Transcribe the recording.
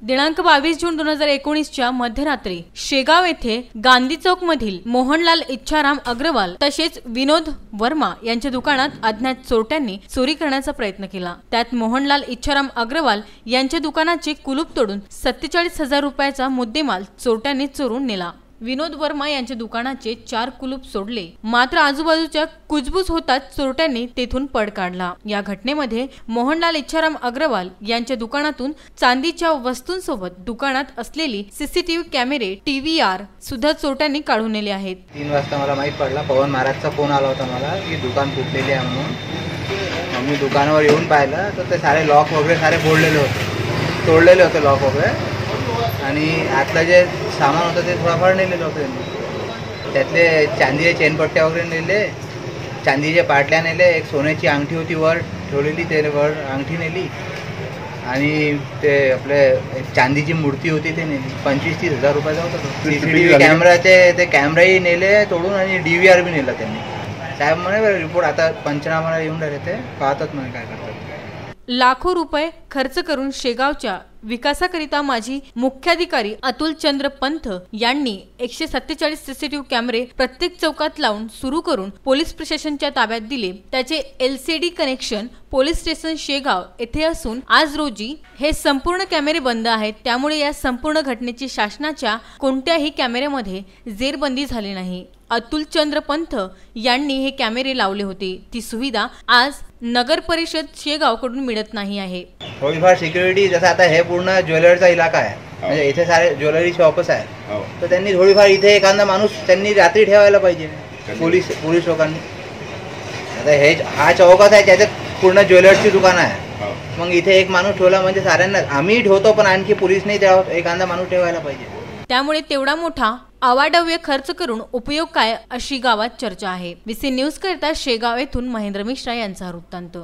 दिनांक 22 जून 2019च्या मध्यरात्री शेगाव येथे गांधी चौक मधील मोहनलाल इच्छाराम अग्रवाल तसेच विनोद वर्मा यांच्या दुकानात अज्ञात चोरट्यांनी चोरी करण्याचा प्रयत्न केला। त्यात मोहनलाल इच्छाराम अग्रवाल यांच्या दुकानाचे कुलूप तोडून 47,000 रुपयाचा मुद्देमाल चोरट्यांनी चोरून नेला। विनोद वर्मा यांच्या दुकानाचे 4 कुलूप सोडले, मात्र आजूबाजूच्या कुजबूज होताच चोरट्यांनी तेथून पळ काढला। या घटनेमध्ये मोहनलाल इच्छाराम अग्रवाल यांच्या दुकानातून चांदीच्या वस्तूंसोबत दुकानात असलेली सीसीटीव्ही कॅमेरे, टीव्हीआर सुद्धा चोरट्यांनी काढून नेले आहेत। 3 वाजता मला माहित पडला, पवन महाराजचा फोन आला होता मला की दुकान फुटलेले आहे म्हणून। मी दुकानावर येऊन पाहिलं तर ते सारे लॉक वगैरे सारे फोडलेले होते, तोडलेले होते लॉक वगैरे, आणि आतलं जे सामान होतं ते थोडाफार नेलेलं होतं त्यांनी। त्यातले चांदीचे चेनपट्ट्या वगैरे नेले, चांदीच्या पाटल्या नेले, एक सोन्याची अंगठी होती वर ठेवलेली, ते वर अंगठी नेली, आणि ते आपले चांदीची मूर्ती होती ते नेली। 25-30 हजार रुपयाचा होता तो। सीसीटीव्ही कॅमेराचे ते कॅमेराही नेले तोडून, आणि DVR बी नेला त्यांनी। साहेब म्हणे रिपोर्ट आता पंचनामाला येऊन राहिले, ते पाहतात म्हणे काय करतात। लाखो रुपये खर्च करून शेगावच्या विकासाकरिता माजी मुख्याधिकारी अतुल चंद्र पंथ यांनी 147 सीसीटीव्ही कॅमेरे प्रत्येक चौकात लावून सुरू करून पोलीस प्रशासनाच्या ताब्यात दिले। त्याचे LCD connection police station Shegaon येथे असून आज रोजी हे संपूर्ण कॅमेरे बंद आहेत। त्यामुळे या संपूर्ण घटनेची शासनाच्या कोणत्याही कॅमेऱ्यामध्ये जेरबंदी झाली नाही। अतुल चंद्र पंथ यांनी हे कॅमेरे लावले होते, ती सुविधा आज नगर परिषद शेगावकडून मिळत नाही आहे। थोडीफार सिक्युरिटी, जसं आता हे पूर्ण ज्वेलरीचा इलाका आहे, म्हणजे इथे सारे ज्वेलरी शॉपच आहे, तर त्यांनी थोडीफार इथे एखादा माणूस त्यांनी रात्री ठेवायला पाहिजे, पोलीस लोकांनी। आता हे हा चौकात आहे, त्याच्यात पूर्ण ज्वेलरीची दुकान आहे, मग इथे एक माणूस ठेवला म्हणजे साऱ्यांना, आम्ही ठेवतो पण आणखी पोलीसने एखादा माणूस ठेवायला पाहिजे। त्यामुळे तेवढा मोठा अवाढव्य खर्च करून उपयोग काय, अशी गावात चर्चा आहे। VC न्यूज करता शेगाव येथून महेंद्र मिश्रा यांचा वृत्तांत।